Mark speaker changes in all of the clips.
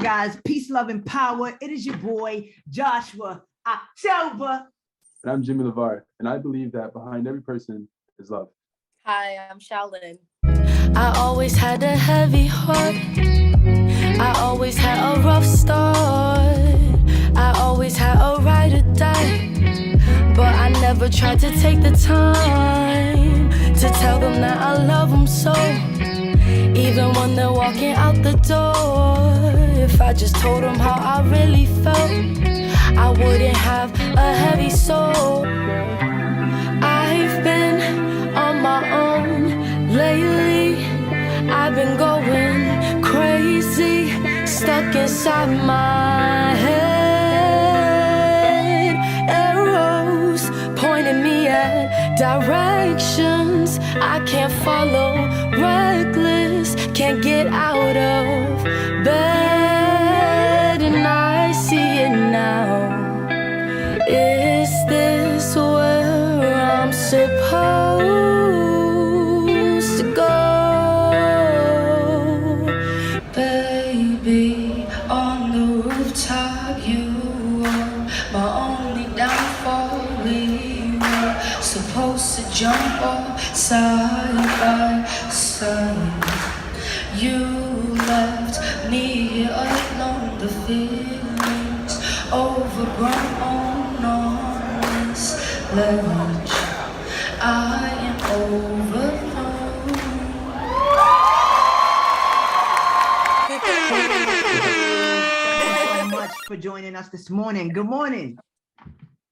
Speaker 1: guys? Peace, love, and power. It is your boy, Joshua October.
Speaker 2: And I'm Jimmy LeVar, and I believe that behind every person is love.
Speaker 3: Hi, I'm Shaolin.
Speaker 4: I always had a heavy heart. I always had a rough start. I always had a ride or die. But I never tried to take the time to tell them that I love them so. Even when they're walking out the door, if I just told them how I really felt, I wouldn't have a heavy soul. I've been on my own lately. I've been going crazy, stuck inside my head. Arrows pointing me at directions I can't follow. Reckless, can't get out of bed, and I see it now. Is this where I'm supposed to go? Baby, on the rooftop, you were my only downfall. We were supposed to jump off side by side. You left me here alone, the feelings overgrown on this ledge. I am overwhelmed.
Speaker 1: Thank you so much for joining us this morning. Good morning.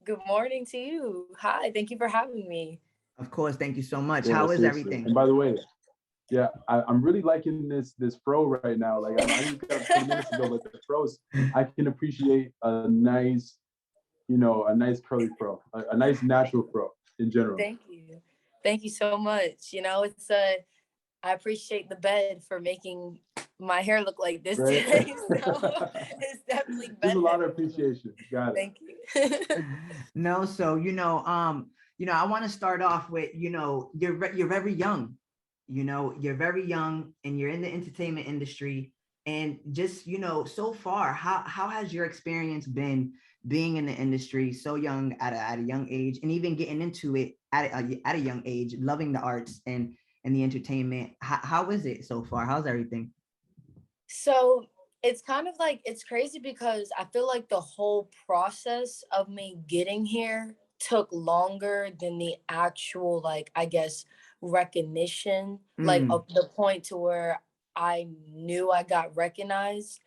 Speaker 3: Good morning to you. Hi, thank you for having me.
Speaker 1: Of course, thank you so much.
Speaker 2: Yeah,
Speaker 1: How is
Speaker 2: seriously.
Speaker 1: everything?
Speaker 2: And by the way, yeah, I'm really liking this fro right now. Like I just got 20 minutes ago, but the fro's, I can appreciate a nice, a nice curly fro, a nice natural fro in general.
Speaker 3: Thank you. Thank you so much. It's I appreciate the bed for making my hair look like this
Speaker 2: Right?
Speaker 3: today. So it's definitely better.
Speaker 2: There's a lot of appreciation. Got it.
Speaker 3: Thank you.
Speaker 1: No, so I want to start off with, you're very young. You're very young and you're in the entertainment industry. And just, so far, how has your experience been being in the industry so young at a young age, and even getting into it at a young age, loving the arts and the entertainment? How is it so far? How's everything?
Speaker 3: So it's kind of like, it's crazy because I feel like the whole process of me getting here took longer than the actual, like, I guess, recognition, like of the point to where I knew I got recognized.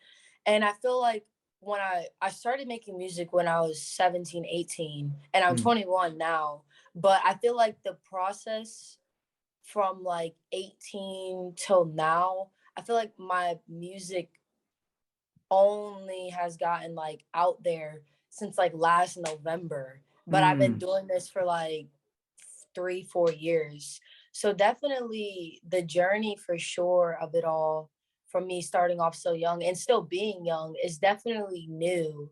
Speaker 3: And I feel like when I started making music when I was 17, 18, and I'm 21 now, but I feel like the process from like 18 till now, I feel like my music only has gotten like out there since like last November, but I've been doing this for like 3-4 years. So definitely the journey for sure of it all, from me starting off so young and still being young, is definitely new.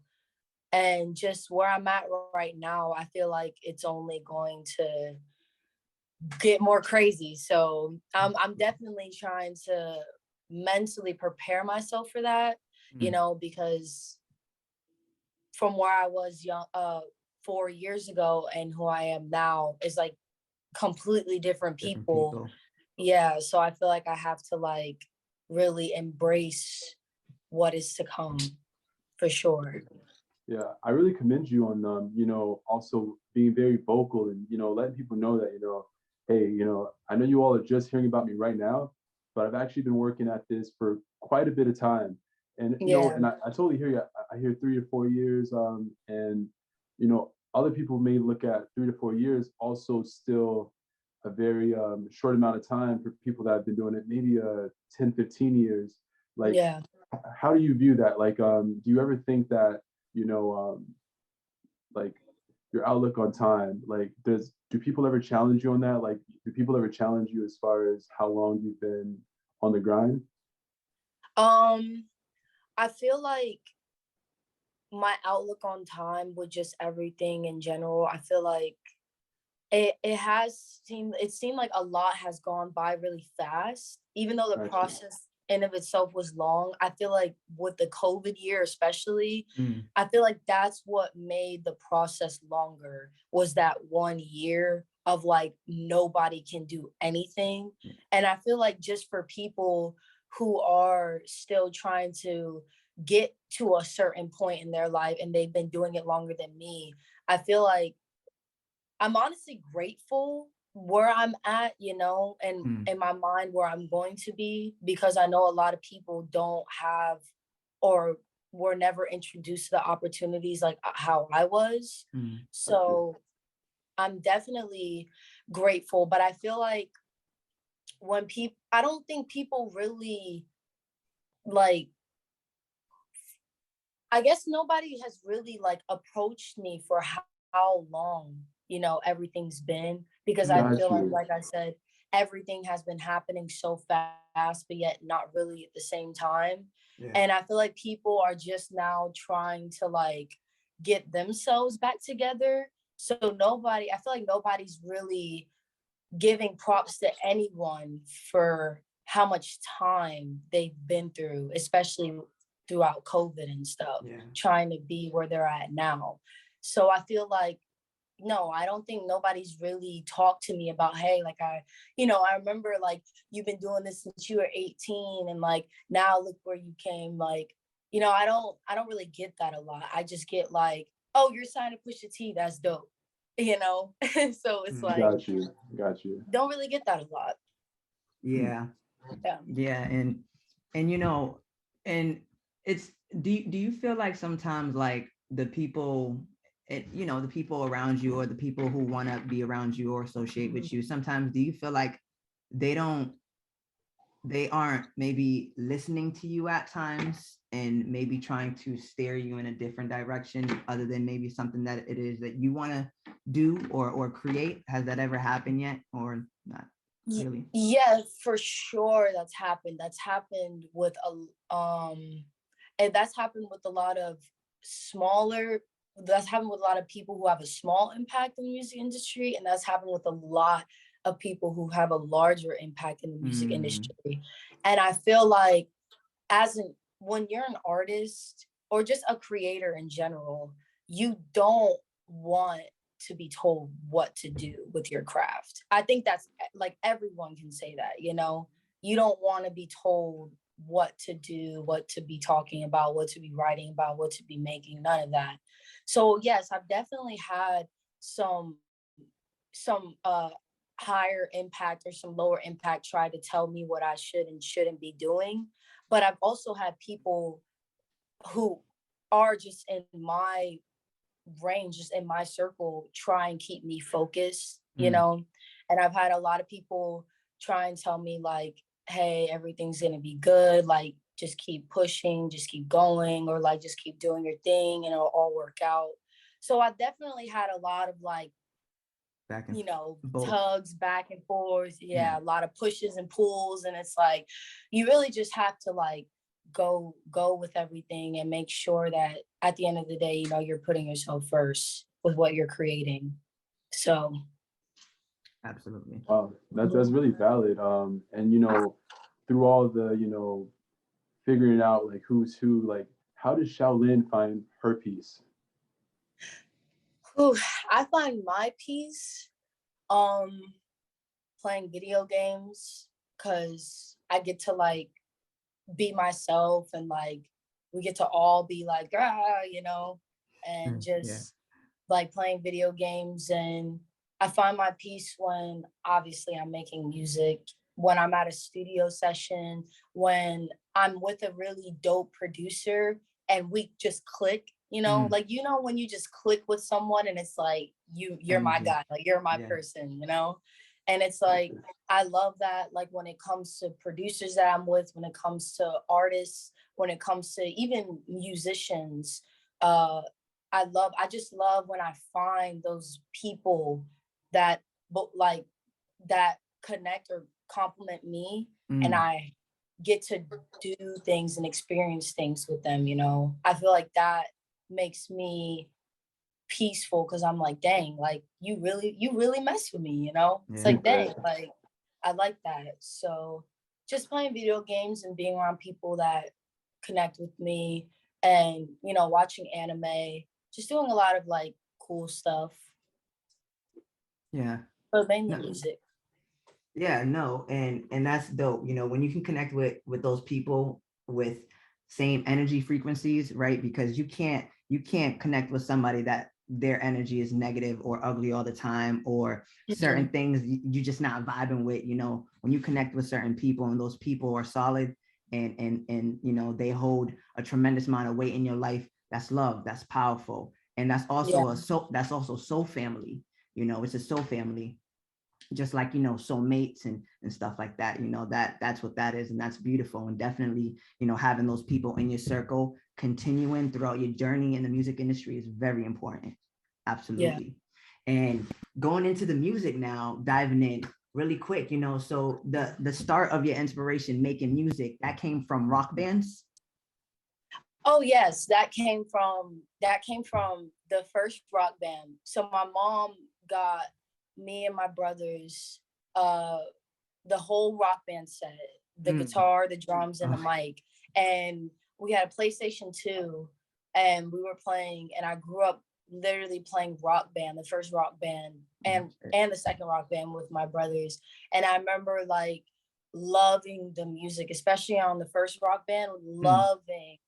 Speaker 3: And just where I'm at right now, I feel like it's only going to get more crazy. So I'm definitely trying to mentally prepare myself for that, because from where I was young 4 years ago and who I am now is like completely different people. Yeah, so I feel like I have to like really embrace what is to come, for sure.
Speaker 2: Yeah, I really commend you on also being very vocal and letting people know that hey, I know you all are just hearing about me right now, but I've actually been working at this for quite a bit of time. And and I totally hear you. I hear 3 to 4 years, and other people may look at 3 to 4 years also still a very short amount of time for people that have been doing it maybe 10, 15 years. Like, how do you view that? Like, do you ever think that like your outlook on time, like do people ever challenge you on that? Like, do people ever challenge you as far as how long you've been on the grind?
Speaker 3: I feel like my outlook on time with just everything in general, I feel like it seemed like a lot has gone by really fast, even though the process in of itself was long. I feel like with the COVID year, especially,
Speaker 1: Mm.
Speaker 3: I feel like that's what made the process longer, was that 1 year of like nobody can do anything. And I feel like just for people who are still trying to get to a certain point in their life and they've been doing it longer than me, I feel like I'm honestly grateful where I'm at, you know, and
Speaker 1: Mm.
Speaker 3: in my mind where I'm going to be, because I know a lot of people don't have or were never introduced to the opportunities like how I was.
Speaker 1: Mm.
Speaker 3: So I'm definitely grateful, but I feel like I don't think people really like, I guess nobody has really like approached me for how long, you know, everything's been, because I
Speaker 2: Got
Speaker 3: feel
Speaker 2: you.
Speaker 3: like I said, everything has been happening so fast, but yet not really at the same time.
Speaker 1: Yeah.
Speaker 3: And I feel like people are just now trying to like get themselves back together. So I feel like nobody's really giving props to anyone for how much time they've been through, especially throughout COVID and stuff,
Speaker 1: Yeah.
Speaker 3: trying to be where they're at now. So I feel like, no, I don't think nobody's really talked to me about, hey, like I remember like you've been doing this since you were 18 and like now look where you came. Like, I don't really get that a lot. I just get like, oh, you're signed to Pusha T, that's dope. So it's
Speaker 1: Mm.
Speaker 3: like,
Speaker 2: Got you. Got you.
Speaker 3: don't really get that a lot.
Speaker 1: Yeah.
Speaker 3: Yeah.
Speaker 1: Yeah. And and it's, do you feel like sometimes like the people, the people around you or the people who want to be around you or associate with you, sometimes do you feel like they aren't maybe listening to you at times and maybe trying to steer you in a different direction other than maybe something that it is that you want to do or create? Has that ever happened yet or not really?
Speaker 3: Yeah, for sure that's happened. And that's happened with a lot of people who have a small impact in the music industry, and that's happened with a lot of people who have a larger impact in the music industry. And I feel like when you're an artist or just a creator in general, you don't want to be told what to do with your craft. I think that's like everyone can say that, you don't want to be told what to do, what to be talking about, what to be writing about, what to be making, none of that. So yes, I've definitely had some higher impact or some lower impact try to tell me what I should and shouldn't be doing. But I've also had people who are just in my range, just in my circle, try and keep me focused, and I've had a lot of people try and tell me like, hey, everything's gonna be good, like just keep pushing, just keep going, or like just keep doing your thing and it'll all work out. So I definitely had a lot of like,
Speaker 1: Back and
Speaker 3: tugs back and forth.
Speaker 1: Yeah.
Speaker 3: A lot of pushes and pulls, and it's like you really just have to like go with everything and make sure that at the end of the day, you're putting yourself first with what you're creating. So
Speaker 1: absolutely.
Speaker 2: Wow, that's really valid. And through all the figuring out like who's who, like how does Shaolin find her piece?
Speaker 3: I find my peace playing video games, because I get to like be myself, and like we get to all be like and just like playing video games. And I find my peace when obviously I'm making music, when I'm at a studio session, when I'm with a really dope producer and we just click, like when you just click with someone and it's like you're my guy, like you're my person, and it's like I love that. Like when it comes to producers that I'm with, when it comes to artists, when it comes to even musicians, I just love when I find those people that that connect or compliment me, and I get to do things and experience things with them. I feel like that makes me peaceful, because I'm like, dang, like you really mess with me. It's like, dang, like I like that. So just playing video games and being around people that connect with me, and you know, watching anime, just doing a lot of like cool stuff.
Speaker 1: Yeah.
Speaker 3: But mainly
Speaker 1: No.
Speaker 3: music.
Speaker 1: Yeah, no, and that's dope. You know, when you can connect with those people with same energy frequencies, right? Because you can't connect with somebody that their energy is negative or ugly all the time, or certain things you just not vibing with. You know, when you connect with certain people and those people are solid, and you know, they hold a tremendous amount of weight in your life, that's love, that's powerful. And that's also that's also soul family. You know, it's a soul family, just like, you know, soulmates and stuff like that. You know, that's what that is, and that's beautiful. And definitely, you know, having those people in your circle continuing throughout your journey in the music industry is very important. Absolutely. And going into the music now, diving in really quick, you know, so the start of your inspiration making music, that came from rock bands.
Speaker 3: Oh yes, that came from the first rock band. So my mom got me and my brothers uh the whole rock band set, the guitar, the drums, and the mic. And we had a PlayStation 2, and we were playing, and I grew up literally playing rock band, the first rock band, and the second rock band with my brothers. And I remember like loving the music, especially on the first rock band, loving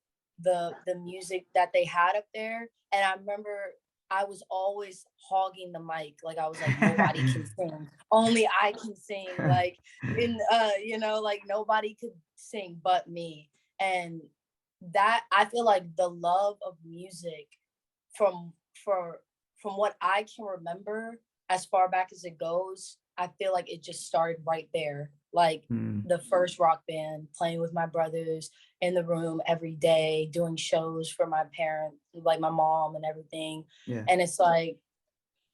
Speaker 3: the music that they had up there. And I remember I was always hogging the mic. Like I was like, nobody can sing. Only I can sing. Like you know, like nobody could sing but me. And that, I feel like the love of music from from what I can remember, as far back as it goes, I feel like it just started right there. Like the first rock band, playing with my brothers in the room every day, doing shows for my parents, like my mom and everything. And it's like,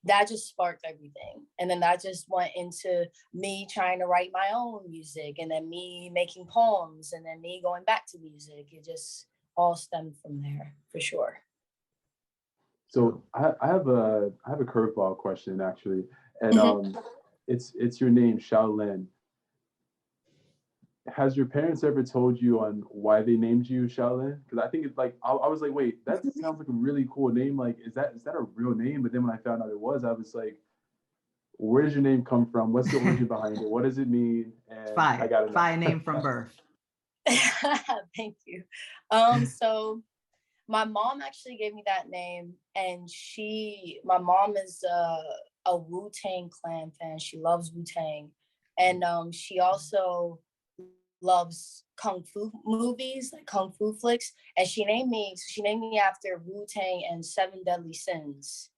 Speaker 3: that just sparked everything. And then that just went into me trying to write my own music, and then me making poems, and then me going back to music. It just all stemmed from there, for sure.
Speaker 2: So I have a curveball question actually, and it's your name, Shaolin. Has your parents ever told you on why they named you Shaolin? Because I think it's like I was like, wait, that sounds like a really cool name. Like, is that a real name? But then when I found out it was, I was like, where does your name come from? What's the origin behind it? What does it mean? And I got
Speaker 1: fire name from birth.
Speaker 3: Thank you. So my mom actually gave me that name, and my mom is a Wu-Tang Clan fan. She loves Wu-Tang, and she also loves kung fu movies, like kung fu flicks. And she named me after Wu-Tang and Seven Deadly Sins.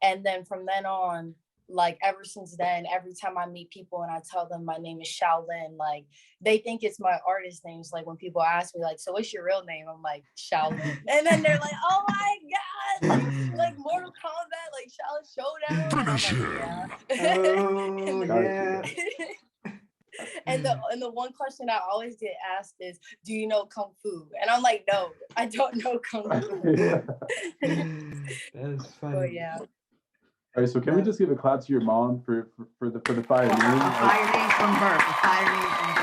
Speaker 3: And then from then on, like ever since then, every time I meet people and I tell them my name is Shaolin, like they think it's my artist name. So like when people ask me like, so what's your real name? I'm like, Shaolin. And then they're like, oh my God, like Mortal Kombat, like Shaolin Showdown. And I'm like, yeah. And the one question I always get asked is, do you know kung fu? And I'm like, no, I don't know kung fu.
Speaker 1: That's funny.
Speaker 3: But yeah.
Speaker 2: All right, so can we just give a clap to your mom for the fire name?
Speaker 1: A fire name from birth. A fire name from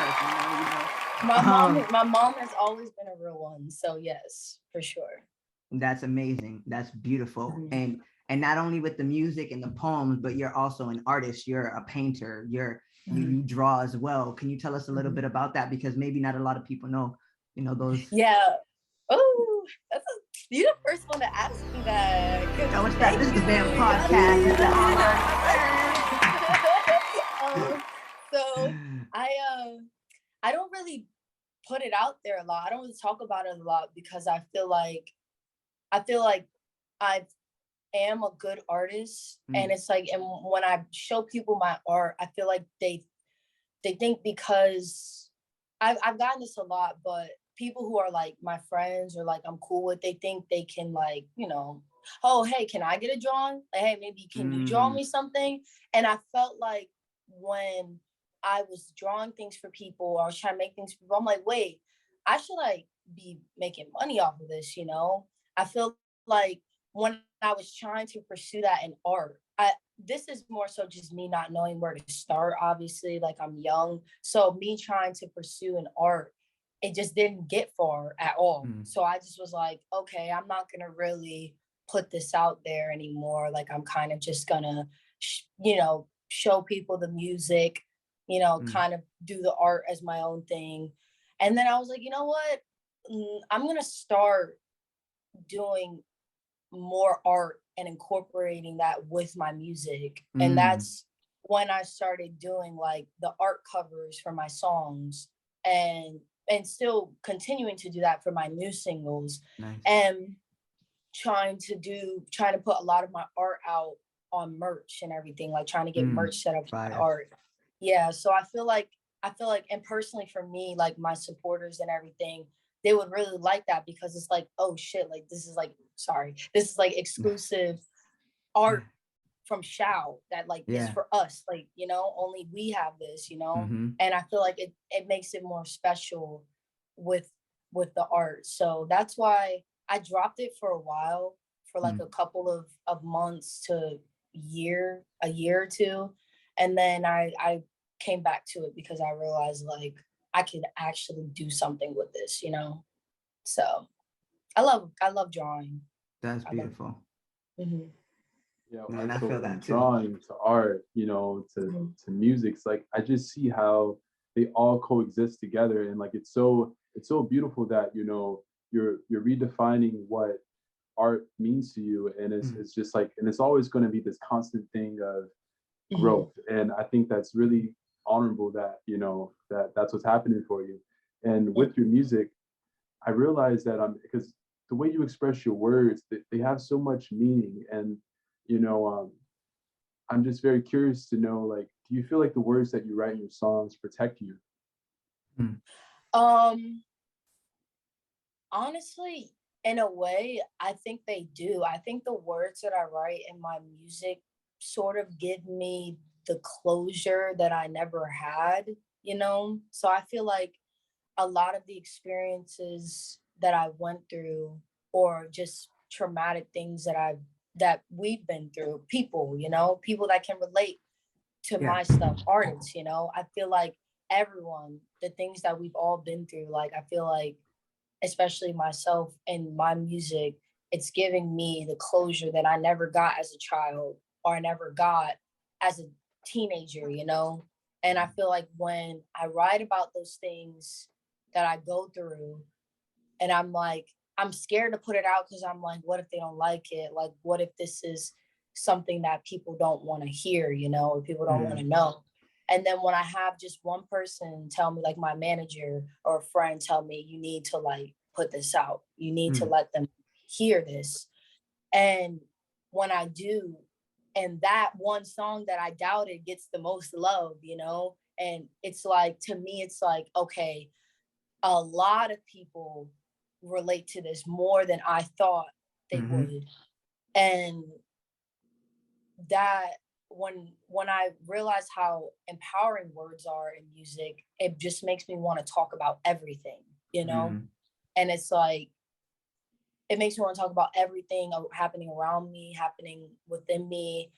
Speaker 1: birth.
Speaker 3: My mom has always been a real one. So yes, for sure.
Speaker 1: That's amazing. That's beautiful. And not only with the music and the poems, but you're also an artist. You're a painter. You draw as well. Can you tell us a little bit about that? Because maybe not a lot of people know, you know, those.
Speaker 3: Yeah. Oh, you're the first one to ask me that.
Speaker 1: No, it's that. This is the Vamp Podcast. It's the online.
Speaker 3: So I don't really put it out there a lot. I don't really talk about it a lot, because I feel like I am a good artist, and it's like, and when I show people my art, I feel like they think, because I've gotten this a lot, but people who are like my friends or like I'm cool with, they think they can, like, you know, oh hey, can I get a drawing? Like, hey, maybe can you draw me something? And I felt like when I was drawing things for people, or I was trying to make things for people, I'm like, wait, I should like be making money off of this, you know? I feel like when I was trying to pursue that in art, this is more so just me not knowing where to start. Obviously, like I'm young, so me trying to pursue an art, it just didn't get far at all. So I just was like, okay, I'm not gonna really put this out there anymore. Like I'm kind of just gonna, show people the music, kind of do the art as my own thing. And then I was like, you know what? I'm gonna start doing more art and incorporating that with my music. And that's when I started doing like the art covers for my songs, and still continuing to do that for my new singles.
Speaker 1: Nice.
Speaker 3: And trying to put a lot of my art out on merch and everything, like trying to get merch set up for my art. Yeah. So I feel like, and personally for me, like my supporters and everything, they would really like that, because it's like, oh shit, like this is like exclusive art from Shao that like is for us, like, only we have this, and I feel like it makes it more special with the art. So that's why I dropped it for a while, for like a couple of months to a year or two, and then I came back to it because I realized like I could actually do something with this, So I love drawing.
Speaker 1: That's beautiful.
Speaker 2: Yeah,
Speaker 1: Man,
Speaker 2: like,
Speaker 1: I
Speaker 2: so
Speaker 1: feel
Speaker 2: from
Speaker 1: that too.
Speaker 2: drawing to art, to music, it's like I just see how they all coexist together, and like it's so beautiful that you're redefining what art means to you, and it's just like, and it's always going to be this constant thing of growth, and I think that's really honorable that that's what's happening for you. And with your music, I realize that because the way you express your words, they have so much meaning, and you know I'm just very curious to know, like, do you feel like the words that you write in your songs protect you?
Speaker 3: Honestly, in a way, I think they do. I think the words that I write in my music sort of give me the closure that I never had, So I feel like a lot of the experiences that I went through, or just traumatic things that we've been through, people, people that can relate to my stuff, artists, I feel like everyone, the things that we've all been through, like I feel like, especially myself and my music, it's giving me the closure that I never got as a child, or I never got as a teenager, And I feel like when I write about those things that I go through, and I'm scared to put it out, because I'm like, what if they don't like it? Like, what if this is something that people don't want to hear, or people don't want to know? And then when I have just one person tell me, like my manager or a friend tell me, you need to like put this out, you need to let them hear this. And when I do, and that one song that I doubted gets the most love, and it's like, to me, it's like, okay, a lot of people relate to this more than I thought they would. And that, when I realize how empowering words are in music, it just makes me want to talk about everything, And it's like, it makes me want to talk about everything happening around me, happening within me,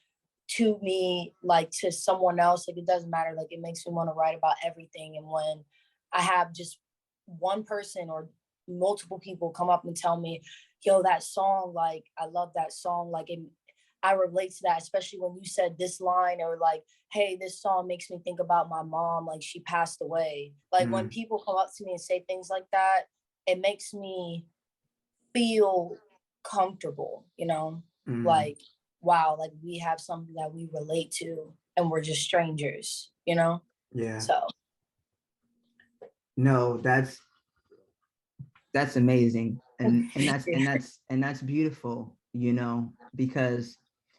Speaker 3: to me, like to someone else. Like, it doesn't matter. Like, it makes me want to write about everything. And when I have just one person or multiple people come up and tell me, yo, that song, like, I love that song. Like, I relate to that, especially when you said this line, or like, hey, this song makes me think about my mom, like she passed away. Like, when people come up to me and say things like that, it makes me feel comfortable, like, wow, like we have something that we relate to, and we're just strangers,
Speaker 1: Yeah.
Speaker 3: So
Speaker 1: no, that's amazing, and that's beautiful, because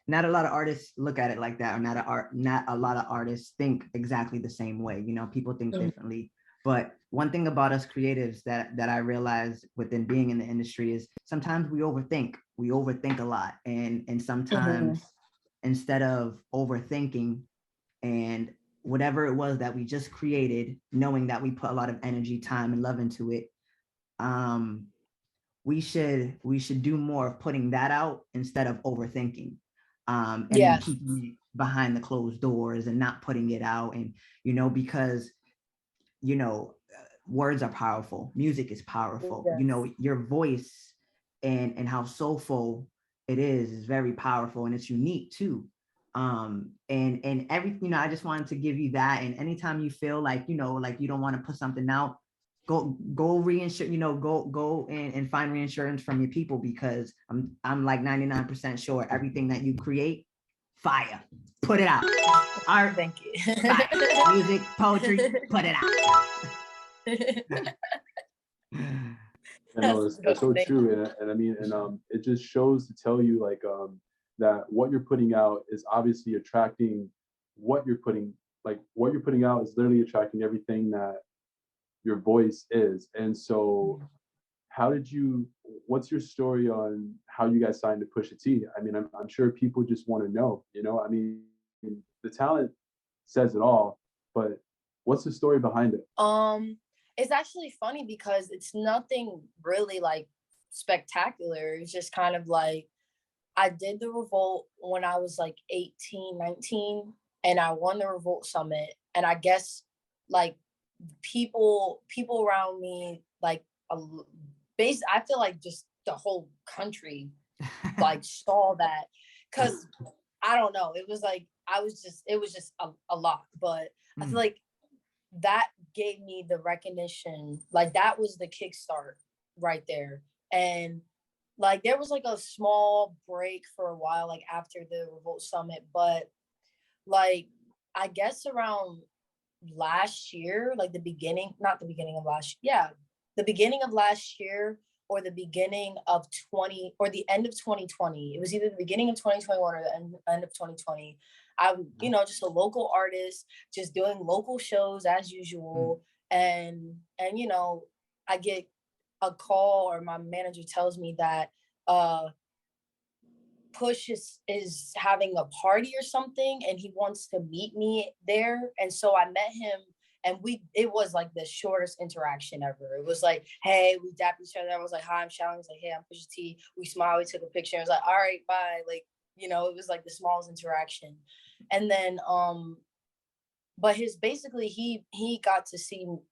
Speaker 1: not a lot of artists look at it like that, or not a lot of artists think exactly the same way. People think differently. But one thing about us creatives that I realize within being in the industry is sometimes we overthink a lot, and sometimes instead of overthinking, and whatever it was that we just created, knowing that we put a lot of energy, time, and love into it, we should do more of putting that out instead of overthinking, and then keeping behind the closed doors and not putting it out. And, because, words are powerful. Music is powerful.
Speaker 3: Yes.
Speaker 1: Your voice and how soulful it is very powerful, and it's unique too. And everything, I just wanted to give you that. And anytime you feel like, like you don't want to put something out, go reinsure, go and find reinsurance from your people, because I'm like 99% sure everything that you create, fire, put it out. Art,
Speaker 3: Thank you.
Speaker 1: fire. Music, poetry, put it out.
Speaker 2: I know that's so true, and I mean, and it just shows to tell you like that what you're putting out is obviously attracting what you're putting out is literally attracting everything that your voice is. And so, what's your story on how you guys signed to Pusha T? I mean, I'm sure people just want to know. I mean, the talent says it all, but what's the story behind it?
Speaker 3: It's actually funny because it's nothing really like spectacular. It's just kind of like, I did the Revolt when I was like 18, 19, and I won the Revolt Summit. And I guess like people around me, like I feel like just the whole country like saw that, because I don't know, it was like it was just a lot. But I feel like that gave me the recognition, like that was the kickstart right there. And like there was like a small break for a while, like after the Revolt Summit, but like I guess around last year, like the beginning of last year, or the beginning of the end of 2020. It was either the beginning of 2021 or the end of 2020. I'm, just a local artist, just doing local shows as usual. And I get a call, or my manager tells me that Push is having a party or something, and he wants to meet me there. And so I met him, and it was like the shortest interaction ever. It was like, hey, we dapped each other. I was like, hi, I'm Shaolin. He's like, hey, I'm Pusha T. We smiled, we took a picture. I was like, all right, bye. Like, it was like the smallest interaction. And then but he got to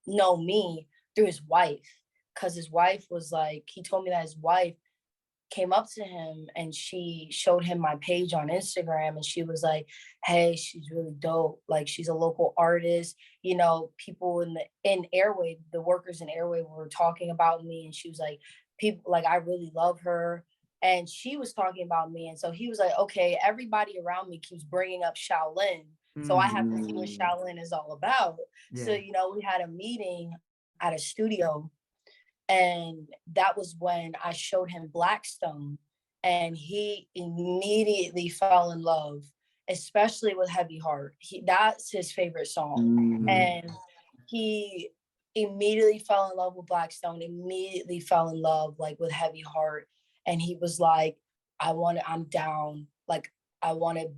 Speaker 3: know me through his wife, because his wife was like, he told me that his wife came up to him and she showed him my page on Instagram, and she was like, hey, she's really dope, like she's a local artist. People in Airway, the workers in Airway were talking about me, and she was like, people like, I really love her. And she was talking about me, and so he was like, okay, everybody around me keeps bringing up Shaolin, so I have to see what Shaolin is all about. So we had a meeting at a studio, and that was when I showed him Blackstone, and he immediately fell in love, especially with Heavy Heart. That's his favorite song. And he immediately fell in love with Blackstone, immediately fell in love like with Heavy Heart. And he was like, I'm down. Like, I want to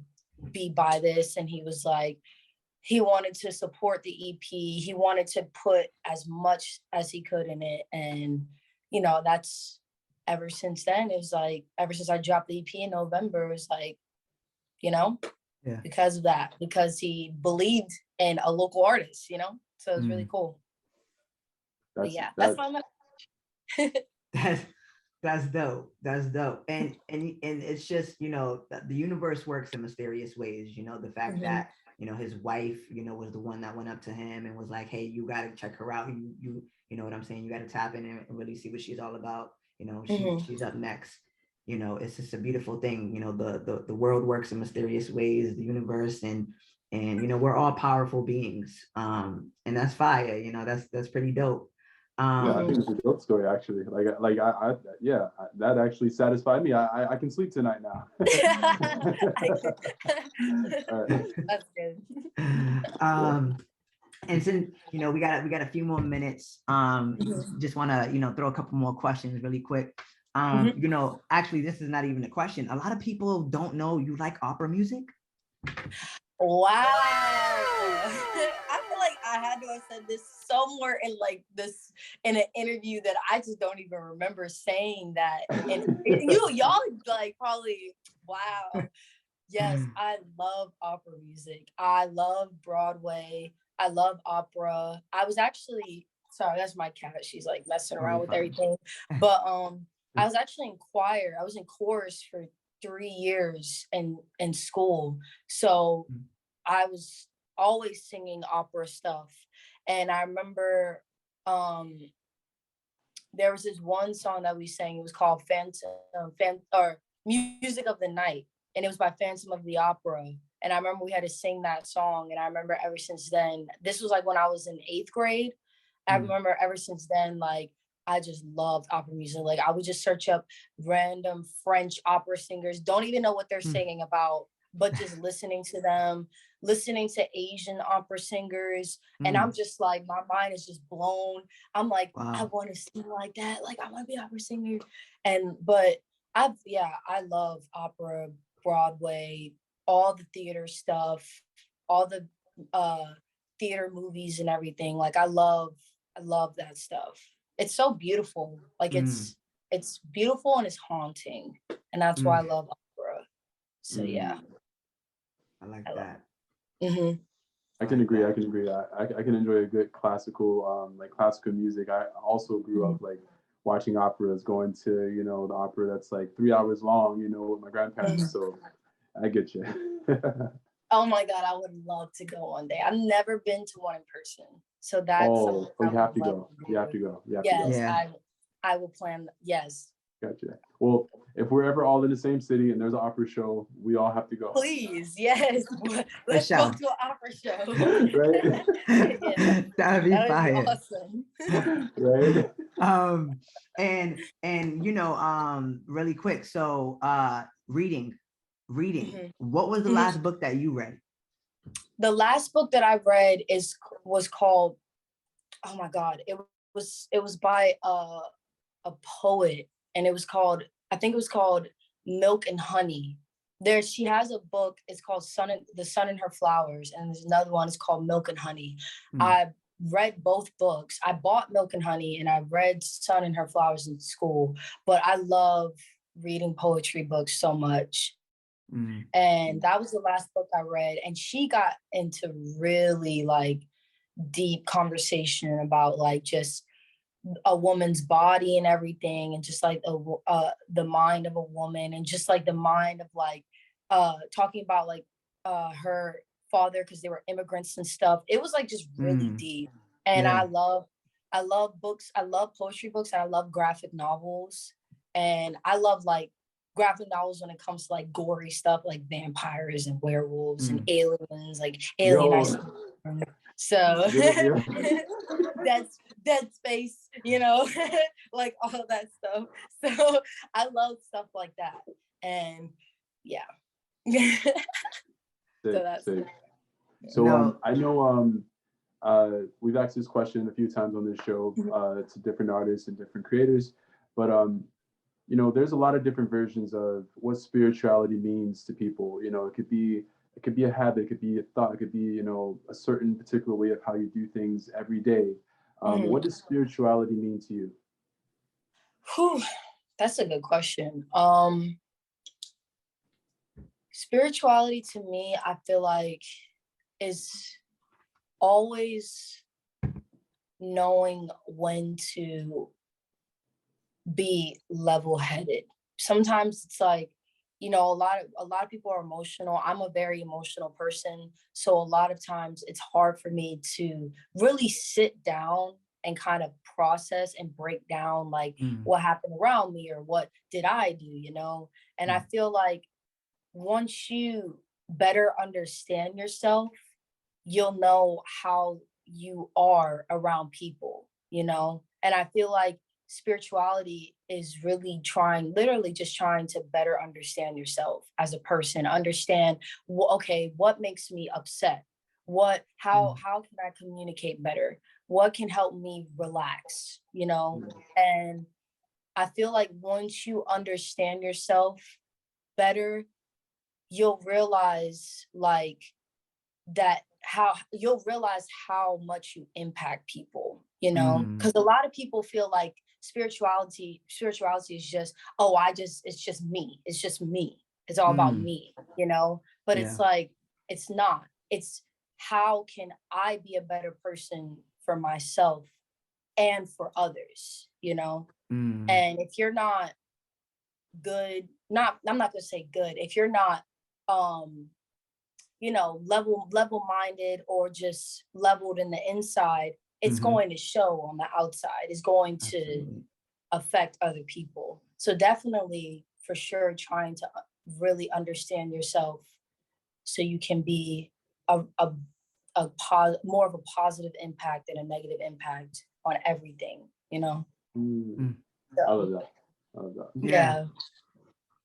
Speaker 3: be by this. And he was like, he wanted to support the EP. He wanted to put as much as he could in it. And, that's ever since then. It was like, ever since I dropped the EP in November, it was like, because of that, because he believed in a local artist, so it's really cool. That's my
Speaker 1: That's dope. That's dope. And it's just, the universe works in mysterious ways, the fact that, his wife, was the one that went up to him and was like, hey, you got to check her out. You know what I'm saying? You got to tap in and really see what she's all about. She's up next. It's just a beautiful thing. The world works in mysterious ways, the universe, and we're all powerful beings. And that's fire. That's pretty dope.
Speaker 2: I think it's a dope story, actually. That actually satisfied me. I can sleep tonight now.
Speaker 3: That's good.
Speaker 1: And since we got a few more minutes, just want to throw a couple more questions really quick. Actually, this is not even a question. A lot of people don't know you like opera music.
Speaker 3: Wow. I feel like I had to have said this somewhere in an interview that I just don't even remember saying that. And y'all like probably, wow. Yes, I love opera music. I love Broadway. I love opera. I was actually, sorry, that's my cat. She's like messing
Speaker 1: Oh, you're
Speaker 3: around with
Speaker 1: fine.
Speaker 3: everything. But I was actually in choir. I was in chorus for 3 years in school. So I was always singing opera stuff. And I remember there was this one song that we sang. It was called or Music of the Night, and it was by Phantom of the Opera. And I remember we had to sing that song. And I remember ever since then, this was like when I was in 8th grade. I remember ever since then, like I just loved opera music. Like I would just search up random French opera singers, don't even know what they're singing about, but just listening to them, listening to Asian opera singers. And I'm just like, my mind is just blown. I'm like, I
Speaker 1: Wow.
Speaker 3: want to sing like that. Like I want to be an opera singer. I love opera, Broadway, all the theater stuff, all the theater movies and everything. Like I love that stuff. It's so beautiful. Like it's beautiful and it's haunting. And that's why I love opera. So yeah.
Speaker 1: I like
Speaker 3: I love
Speaker 1: that.
Speaker 3: Mm-hmm.
Speaker 2: I can agree. I can agree. I can enjoy a good classical, like classical music. I also grew up like watching operas, going to, you know, the opera that's like 3 hours long, you know, with my grandparents. So I get you.
Speaker 3: Oh my God, I would love to go one day. I've never been to one in person. So that's
Speaker 2: Oh, you have to go. You have to go. You have to go.
Speaker 3: Yes,
Speaker 1: Yeah.
Speaker 3: I will plan. Yes.
Speaker 2: Gotcha. Well, if we're ever all in the same city and there's an opera show, we all have to go.
Speaker 3: Please, yes. Let's
Speaker 1: sure.
Speaker 3: go to an opera show.
Speaker 2: Right?
Speaker 3: Yeah,
Speaker 1: That'd be
Speaker 3: that would be
Speaker 1: fire.
Speaker 3: awesome.
Speaker 2: Right?
Speaker 1: And you know, really quick. So reading. What was the last book that you read?
Speaker 3: The last book that I read was called, oh my God, it was by a poet, and it was called, I think it was called Milk and Honey. She has a book, it's called The Sun and Her Flowers, and there's another one, it's called Milk and Honey. I read both books. I bought Milk and Honey and I read Sun and Her Flowers in school, but I love reading poetry books so much. And that was the last book I read. And she got into really like deep conversation about like just a woman's body and everything, and just like the mind of a woman, and just like the mind of like talking about like her father, because they were immigrants and stuff. It was like just really deep. And
Speaker 1: Yeah.
Speaker 3: I love books. I love poetry books, and I love graphic novels. And I love like graphic novels when it comes to like gory stuff, like vampires and werewolves and aliens, like Alien Isolation. So Dead Space, you know, like all of that stuff. So I love stuff like that. And yeah.
Speaker 2: Sick. So I know we've asked this question a few times on this show to different artists and different creators, but you know, there's a lot of different versions of what spirituality means to people. You know, it could be a habit, it could be a thought, it could be, you know, a certain particular way of how you do things every day. What does spirituality mean to you?
Speaker 3: Whew, that's a good question. Spirituality to me, I feel like, is always knowing when to be level-headed. Sometimes it's like, you know, a lot of people are emotional. I'm a very emotional person, so a lot of times it's hard for me to really sit down and kind of process and break down like what happened around me or what did I do, you know. And I feel like once you better understand yourself, you'll know how you are around people, you know. And I feel like spirituality is really literally just trying to better understand yourself as a person, understand, okay, what makes me upset? How can I communicate better? What can help me relax, you know? And I feel like once you understand yourself better, you'll realize like you'll realize how much you impact people, you know, because a lot of people feel like spirituality is just, it's just me. It's all about me, you know? But
Speaker 1: Yeah.
Speaker 3: it's like, it's not. It's how can I be a better person for myself and for others, you know? And if you're not good, I'm not gonna say good, if you're not you know, level-minded or just leveled in the inside, it's going to show on the outside. It's going to affect other people. So definitely, for sure, trying to really understand yourself so you can be more of a positive impact than a negative impact on everything, you know?
Speaker 2: I love that. I love that.
Speaker 3: Yeah.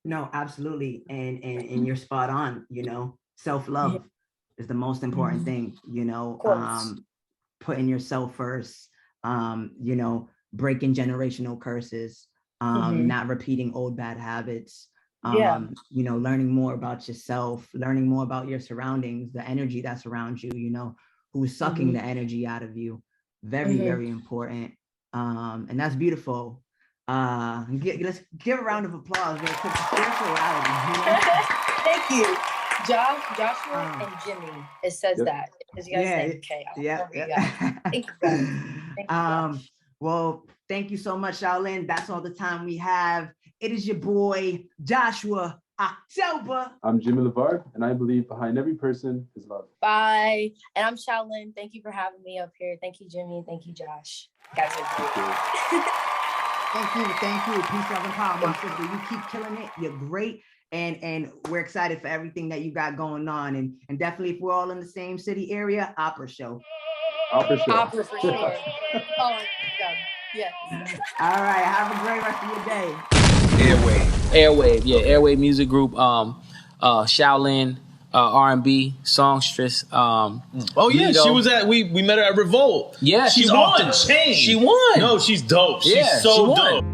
Speaker 1: No, absolutely. And you're spot on, you know, self-love is the most important thing, you know, putting yourself first, you know, breaking generational curses, not repeating old bad habits, you know, learning more about yourself, learning more about your surroundings, the energy that's around you, you know, who's sucking the energy out of you. Very, very important. And that's beautiful. Let's give a round of applause real quick for spirituality. You know?
Speaker 3: Thank you. Joshua and Jimmy, it says that. Because you guys say, okay, Thank you guys. Thank you.
Speaker 1: Well, thank you so much, Shaolin. That's all the time we have. It is your boy, Joshua October.
Speaker 2: I'm Jimmy LeVard, and I believe behind every person is love.
Speaker 3: Bye. And I'm Shaolin. Thank you for having me up here. Thank you, Jimmy. Thank you, Josh. You guys are great.
Speaker 1: Thank you. Peace, love, and power, my sister. You keep killing it. You're great. And we're excited for everything that you got going on. And definitely if we're all in the same city area, opera show.
Speaker 2: Opera show.
Speaker 3: Opera for sure. Oh my God. Yes.
Speaker 1: All right. Have a great rest of your day.
Speaker 5: Airwave. Yeah, Airwave Music Group. Shaolin, R&B, songstress.
Speaker 6: Oh yeah, she was at we met her at Revolt.
Speaker 5: Yeah,
Speaker 6: she's
Speaker 5: she's
Speaker 6: off
Speaker 5: won.
Speaker 6: the chain.
Speaker 5: She won.
Speaker 6: No, she's dope. She's
Speaker 5: Yeah,
Speaker 6: so
Speaker 5: she won.
Speaker 6: dope.